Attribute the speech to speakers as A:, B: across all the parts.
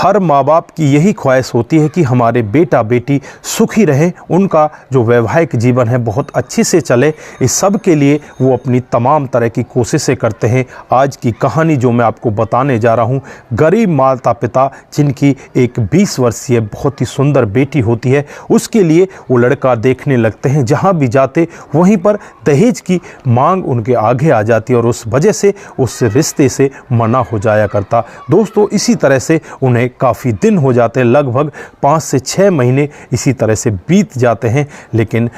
A: हर माँ बाप की यही ख्वाहिश होती है कि हमारे बेटा बेटी सुखी रहें, उनका जो वैवाहिक जीवन है बहुत अच्छे से चले। इस सब के लिए वो अपनी तमाम तरह की कोशिशें करते हैं। आज की कहानी जो मैं आपको बताने जा रहा हूँ, गरीब माता पिता जिनकी एक 20 वर्षीय बहुत ही सुंदर बेटी होती है, उसके लिए वो लड़का देखने लगते हैं। जहाँ भी जाते वहीं पर दहेज की मांग उनके आगे आ जाती है और उस वजह से उस रिश्ते से मना हो जाया करता। दोस्तों, इसी तरह से उन्हें काफ़ी दिन हो जाते हैं, लगभग 5 से 6 महीने इसी तरह से बीत जाते हैं। लेकिन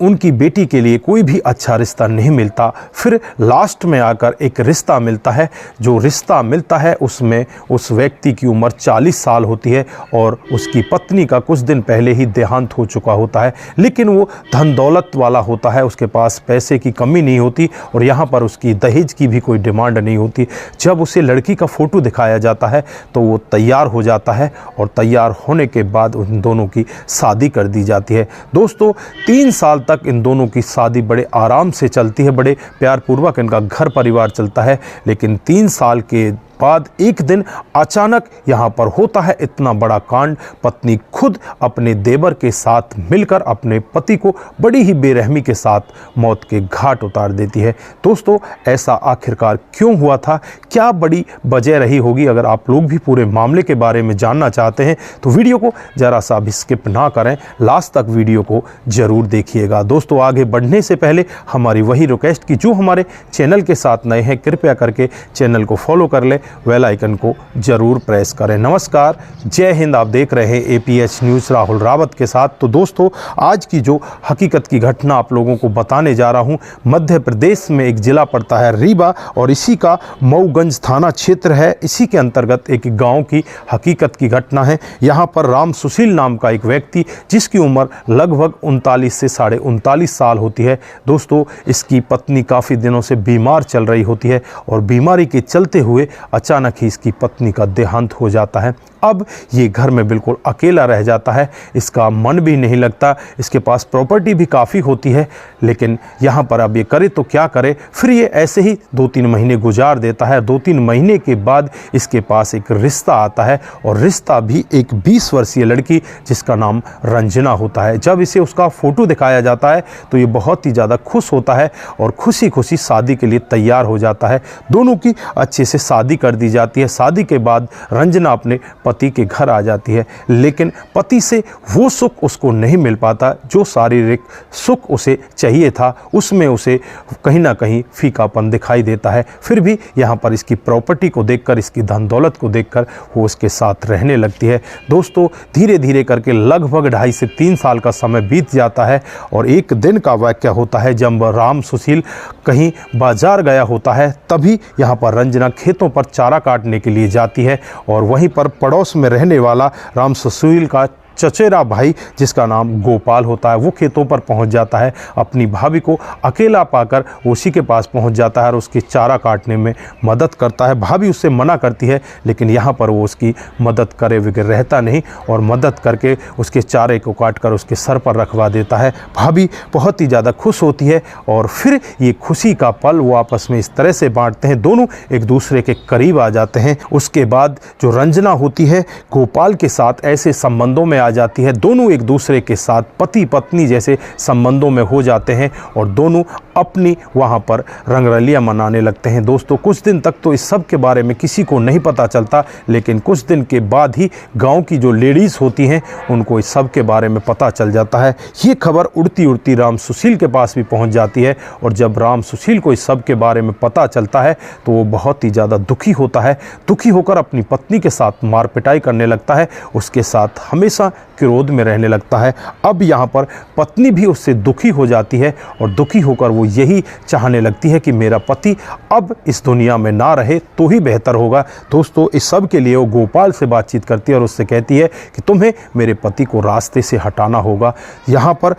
A: उनकी बेटी के लिए कोई भी अच्छा रिश्ता नहीं मिलता। फिर लास्ट में आकर एक रिश्ता मिलता है। जो रिश्ता मिलता है उसमें उस व्यक्ति की उम्र 40 साल होती है और उसकी पत्नी का कुछ दिन पहले ही देहांत हो चुका होता है। लेकिन वो धन दौलत वाला होता है, उसके पास पैसे की कमी नहीं होती और यहाँ पर उसकी दहेज की भी कोई डिमांड नहीं होती। जब उसे लड़की का फ़ोटो दिखाया जाता है तो वो तैयार हो जाता है और तैयार होने के बाद उन दोनों की शादी कर दी जाती है। दोस्तों, 3 साल तक इन दोनों की शादी बड़े आराम से चलती है, बड़े प्यारपूर्वक इनका घर परिवार चलता है। लेकिन 3 साल के बाद एक दिन अचानक यहाँ पर होता है इतना बड़ा कांड। पत्नी खुद अपने देवर के साथ मिलकर अपने पति को बड़ी ही बेरहमी के साथ मौत के घाट उतार देती है। दोस्तों, ऐसा आखिरकार क्यों हुआ था, क्या बड़ी वजह रही होगी? अगर आप लोग भी पूरे मामले के बारे में जानना चाहते हैं तो वीडियो को ज़रा सा भी स्किप ना करें, लास्ट तक वीडियो को ज़रूर देखिएगा। दोस्तों, आगे बढ़ने से पहले हमारी वही रिक्वेस्ट कि जो हमारे चैनल के साथ नए हैं, कृपया करके चैनल को फॉलो कर लें, बेल आइकन को जरूर प्रेस करें। नमस्कार, जय हिंद। आप देख रहे हैं APH न्यूज़ राहुल रावत के साथ। तो दोस्तों, आज की जो हकीकत की घटना आप लोगों को बताने जा रहा हूं, मध्य प्रदेश में एक ज़िला पड़ता है रीवा और इसी का मऊगंज थाना क्षेत्र है। इसी के अंतर्गत एक गांव की हकीकत की घटना है। यहां पर राम सुशील नाम का एक व्यक्ति, जिसकी उम्र लगभग 39 से 39.5 साल होती है। दोस्तों, इसकी पत्नी काफ़ी दिनों से बीमार चल रही होती है और बीमारी के चलते हुए अचानक ही इसकी पत्नी का देहांत हो जाता है। अब ये घर में बिल्कुल अकेला रह जाता है, इसका मन भी नहीं लगता। इसके पास प्रॉपर्टी भी काफ़ी होती है, लेकिन यहाँ पर अब ये करे तो क्या करे। फिर ये ऐसे ही 2-3 महीने गुजार देता है। 2-3 महीने के बाद इसके पास एक रिश्ता आता है और रिश्ता भी एक 20 वर्षीय लड़की जिसका नाम रंजना होता है। जब इसे उसका फ़ोटो दिखाया जाता है तो ये बहुत ही ज़्यादा खुश होता है और खुशी खुशी शादी के लिए तैयार हो जाता है। दोनों की अच्छे से शादी कर दी जाती है। शादी के बाद रंजना अपने पति के घर आ जाती है, लेकिन पति से वो सुख उसको नहीं मिल पाता जो शारीरिक सुख उसे चाहिए था, उसमें उसे कहीं ना कहीं फीकापन दिखाई देता है। फिर भी यहाँ पर इसकी प्रॉपर्टी को देखकर, इसकी धन दौलत को देखकर वो उसके साथ रहने लगती है। दोस्तों, धीरे धीरे करके लगभग 2.5 से 3 साल का समय बीत जाता है और एक दिन का वाक़या होता है जब राम सुशील कहीं बाजार गया होता है। तभी यहाँ पर रंजना खेतों पर चारा काटने के लिए जाती है और वहीं पर पड़ोस में रहने वाला राम सुशील का चचेरा भाई, जिसका नाम गोपाल होता है, वो खेतों पर पहुंच जाता है। अपनी भाभी को अकेला पाकर उसी के पास पहुंच जाता है और उसके चारा काटने में मदद करता है। भाभी उससे मना करती है, लेकिन यहाँ पर वो उसकी मदद करे बगैर रहता नहीं और मदद करके उसके चारे को काटकर उसके सर पर रखवा देता है। भाभी बहुत ही ज़्यादा खुश होती है और फिर ये खुशी का पल वो आपस में इस तरह से बांटते हैं, दोनों एक दूसरे के करीब आ जाते हैं। उसके बाद जो रंजना होती है गोपाल के साथ ऐसे संबंधों में आ जाती है, दोनों एक दूसरे के साथ पति पत्नी जैसे संबंधों में हो जाते हैं और दोनों अपनी वहाँ पर रंगरलियाँ मनाने लगते हैं। दोस्तों, कुछ दिन तक तो इस सब के बारे में किसी को नहीं पता चलता, लेकिन कुछ दिन के बाद ही गांव की जो लेडीज़ होती हैं उनको इस सब के बारे में पता चल जाता है। ये खबर उड़ती उड़ती राम सुशील के पास भी पहुँच जाती है और जब राम सुशील को इस सब के बारे में पता चलता है तो वो बहुत ही ज़्यादा दुखी होता है। दुखी होकर अपनी पत्नी के साथ मार पिटाई करने लगता है, उसके साथ हमेशा क्रोध में रहने लगता है। अब यहाँ पर पत्नी भी उससे दुखी हो जाती है और दुखी होकर वो यही चाहने लगती है कि मेरा पति अब इस दुनिया में ना रहे तो ही बेहतर होगा। दोस्तों, इस सब के लिए वो गोपाल से बातचीत करती है और उससे कहती है कि तुम्हें मेरे पति को रास्ते से हटाना होगा। यहाँ पर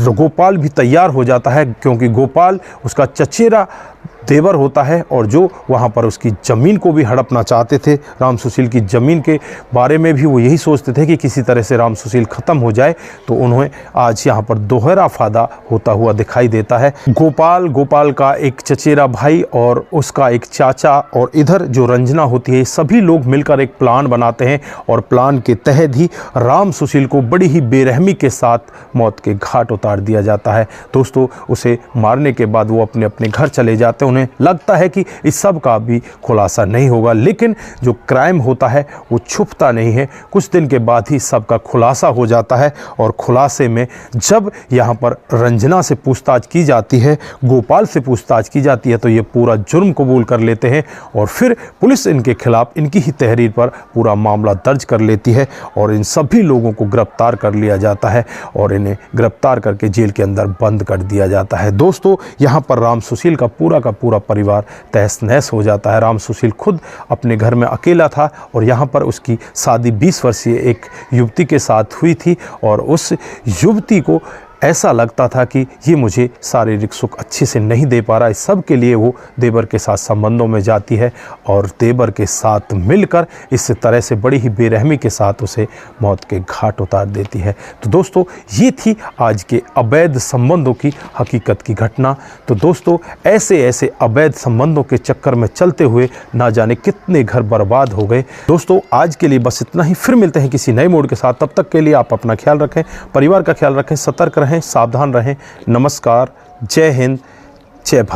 A: गोपाल भी तैयार हो जाता है, क्योंकि गोपाल उसका चचेरा देवर होता है और जो वहाँ पर उसकी ज़मीन को भी हड़पना चाहते थे। राम सुशील की ज़मीन के बारे में भी वो यही सोचते थे कि किसी तरह से राम सुशील ख़त्म हो जाए। तो उन्हें आज यहाँ पर दोहरा फ़ायदा होता हुआ दिखाई देता है। गोपाल का एक चचेरा भाई और उसका एक चाचा और इधर जो रंजना होती है, सभी लोग मिलकर एक प्लान बनाते हैं और प्लान के तहत ही राम सुशील को बड़ी ही बेरहमी के साथ मौत के घाट उतार दिया जाता है। दोस्तों, उसे मारने के बाद वो अपने अपने घर चले जाते हैं। उन्हें लगता है कि इस सब का भी खुलासा नहीं होगा, लेकिन जो क्राइम होता है वो छुपता नहीं है। कुछ दिन के बाद ही सबका खुलासा हो जाता है और खुलासे में जब यहाँ पर रंजना से पूछताछ की जाती है, गोपाल से पूछताछ की जाती है, तो ये पूरा जुर्म कबूल कर लेते हैं और फिर पुलिस इनके खिलाफ इनकी ही तहरीर पर पूरा मामला दर्ज कर लेती है और इन सभी लोगों को गिरफ्तार कर लिया जाता है और इन्हें गिरफ्तार करके जेल के अंदर बंद कर दिया जाता है। दोस्तों, यहाँ पर राम सुशील का पूरा परिवार तहस नहस हो जाता है। राम सुशील खुद अपने घर में अकेला था और यहाँ पर उसकी शादी 20 वर्षीय एक युवती के साथ हुई थी और उस युवती को ऐसा लगता था कि ये मुझे शारीरिक सुख अच्छे से नहीं दे पा रहा है। सब के लिए वो देवर के साथ संबंधों में जाती है और देवर के साथ मिलकर इस तरह से बड़ी ही बेरहमी के साथ उसे मौत के घाट उतार देती है। तो दोस्तों, ये थी आज के अवैध संबंधों की हकीकत की घटना। तो दोस्तों, ऐसे अवैध संबंधों के चक्कर में चलते हुए ना जाने कितने घर बर्बाद हो गए। दोस्तों, आज के लिए बस इतना ही। फिर मिलते हैं किसी नए मोड़ के साथ। तब तक के लिए आप अपना ख्याल रखें, परिवार का ख्याल रखें, सतर्क रहें, सावधान रहें। नमस्कार, जय हिंद, जय भारत।